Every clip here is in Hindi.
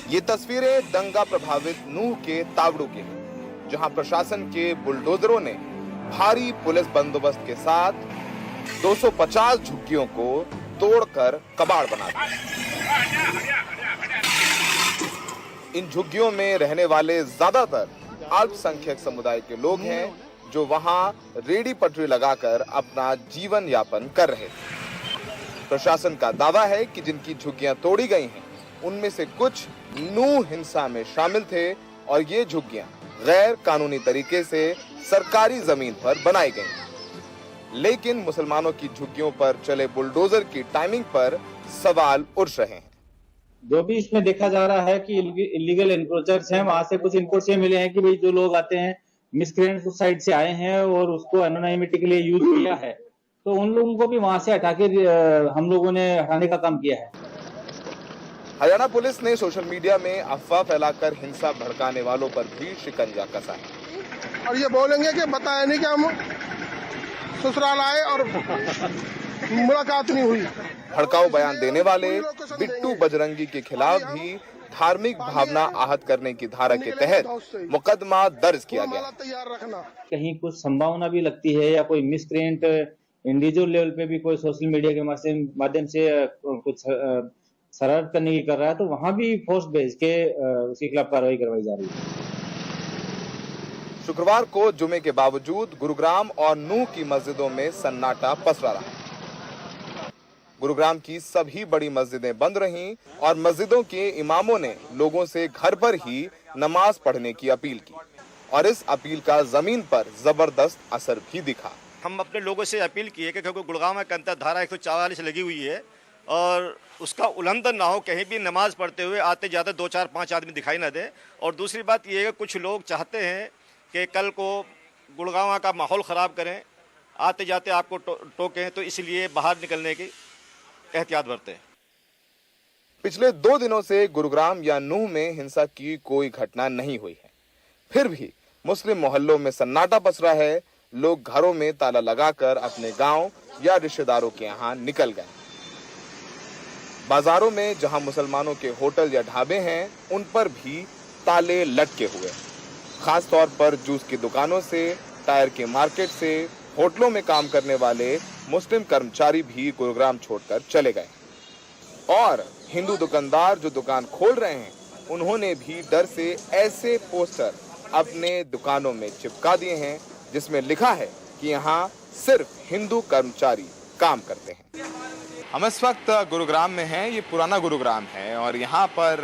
ये तस्वीरें दंगा प्रभावित नूह के तावड़ू की हैं, जहां प्रशासन के बुलडोजरों ने भारी पुलिस बंदोबस्त के साथ 250 झुग्गियों को तोड़कर कबाड़ बना दिया। इन झुग्गियों में रहने वाले ज्यादातर अल्पसंख्यक समुदाय के लोग हैं, जो वहां रेडी पटरी लगाकर अपना जीवन यापन कर रहे थे। प्रशासन का दावा है कि जिनकी झुग्गियां तोड़ी गई हैं, उनमें से कुछ नूह हिंसा में शामिल थे और ये झुग्गियां गैर कानूनी तरीके से सरकारी जमीन पर बनाई गई। लेकिन मुसलमानों की झुग्गियों पर चले बुलडोजर की टाइमिंग पर सवाल उठ रहे हैं। जो भी इसमें देखा जा रहा है कि इलीगल एनक्रोचर्स हैं, वहां से कुछ इनको ये मिले हैं कि भाई जो लोग आते हैं मिसक्रेंट उस साइड से आए हैं और उसको एनोनिमिटी के लिए यूज किया है, तो उन लोगों को भी वहां से हटा के हम लोगों ने हटाने का काम किया है। हरियाणा पुलिस ने सोशल मीडिया में अफवाह फैलाकर हिंसा भड़काने वालों पर भी शिकंजा कसा है। और ये बोलेंगे कि बताया नहीं कि हम ससुराल आए और मुलाकात नहीं हुई। भड़काऊ बयान देने वाले बिट्टू बजरंगी के खिलाफ भी धार्मिक भावना आहत करने की धारा के तहत मुकदमा दर्ज किया गया। कहीं कुछ संभावना भी लगती है या कोई मिसक्रेंट इंडिविजुअल लेवल पे भी कोई सोशल मीडिया के माध्यम से कुछ शरारत करने की कर रहा है, तो वहां भी फोर्स भेज के उसके खिलाफ कार्रवाई करवाई जा रही है। शुक्रवार को जुमे के बावजूद गुरुग्राम और नूह की मस्जिदों में सन्नाटा पसरा रहा। गुरुग्राम की सभी बड़ी मस्जिदें बंद रहीं और मस्जिदों के इमामों ने लोगों से घर पर ही नमाज पढ़ने की अपील की और इस अपील का जमीन पर जबरदस्त असर भी दिखा। हम अपने लोगों से अपील की है कि क्योंकि गुड़गांव के अंदर धारा 144 लगी हुई है और उसका उल्लंघन ना हो, कहीं भी नमाज पढ़ते हुए आते जाते 2 4 5 आदमी दिखाई ना दे। और दूसरी बात ये है कि कुछ लोग चाहते हैं कि कल को गुड़गांव का माहौल ख़राब करें, आते जाते आपको टोकें, तो इसलिए बाहर निकलने की एहतियात बरतें। पिछले 2 दिनों से गुरुग्राम या नूह में हिंसा की कोई घटना नहीं हुई है, फिर भी मुस्लिम मोहल्लों में सन्नाटा पसरा है। लोग घरों में ताला लगाकर अपने गांव या रिश्तेदारों के यहाँ निकल गए। बाजारों में जहां मुसलमानों के होटल या ढाबे हैं, उन पर भी ताले लटके हुए। खास तौर पर जूस की दुकानों से, टायर के मार्केट से, होटलों में काम करने वाले मुस्लिम कर्मचारी भी गुरुग्राम छोड़कर चले गए और हिंदू दुकानदार जो दुकान खोल रहे हैं, उन्होंने भी डर से ऐसे पोस्टर अपने दुकानों में चिपका दिए हैं जिसमें लिखा है कि यहाँ सिर्फ हिंदू कर्मचारी काम करते हैं। हम इस वक्त गुरुग्राम में हैं। ये पुराना गुरुग्राम है और यहाँ पर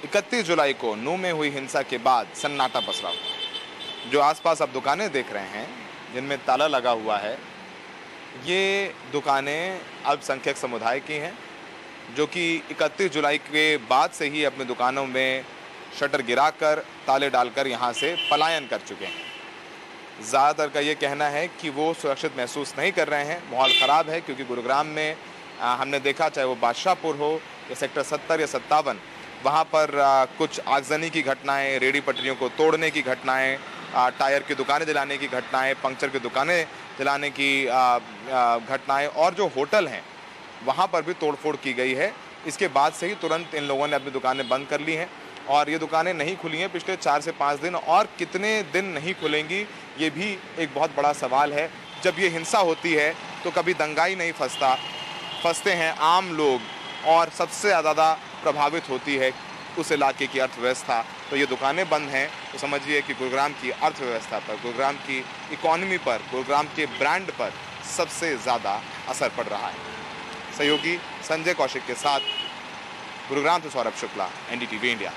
31 जुलाई को नूह में हुई हिंसा के बाद सन्नाटा पसरा हुआ। जो आसपास आप दुकानें देख रहे हैं जिनमें ताला लगा हुआ है, ये दुकानें अल्पसंख्यक समुदाय की हैं, जो कि 31 जुलाई के बाद से ही अपने दुकानों में शटर गिराकर, ताले डालकर यहाँ से पलायन कर चुके हैं। ज़्यादातर का ये कहना है कि वो सुरक्षित महसूस नहीं कर रहे हैं। माहौल ख़राब है क्योंकि गुरुग्राम में हमने देखा, चाहे वो बादशाहपुर हो या सेक्टर 70 या 57, वहाँ पर कुछ आगजनी की घटनाएं, रेडी पटरियों को तोड़ने की घटनाएं, टायर की दुकानें जलाने की घटनाएं, पंक्चर की दुकानें जलाने की घटनाएं और जो होटल हैं वहाँ पर भी तोड़फोड़ की गई है। इसके बाद से ही तुरंत इन लोगों ने अपनी दुकानें बंद कर ली हैं और ये दुकानें नहीं खुली हैं पिछले 4 से 5 दिन, और कितने दिन नहीं खुलेंगी ये भी एक बहुत बड़ा सवाल है। जब ये हिंसा होती है तो कभी दंगाई नहीं फंसते हैं आम लोग, और सबसे ज़्यादा प्रभावित होती है उस इलाके की अर्थव्यवस्था। तो ये दुकानें बंद हैं तो समझिए कि गुरुग्राम की अर्थव्यवस्था पर, गुरुग्राम की इकॉनमी पर, गुरुग्राम के ब्रांड पर सबसे ज़्यादा असर पड़ रहा है। सहयोगी संजय कौशिक के साथ गुरुग्राम से सौरभ शुक्ला, NDTV इंडिया।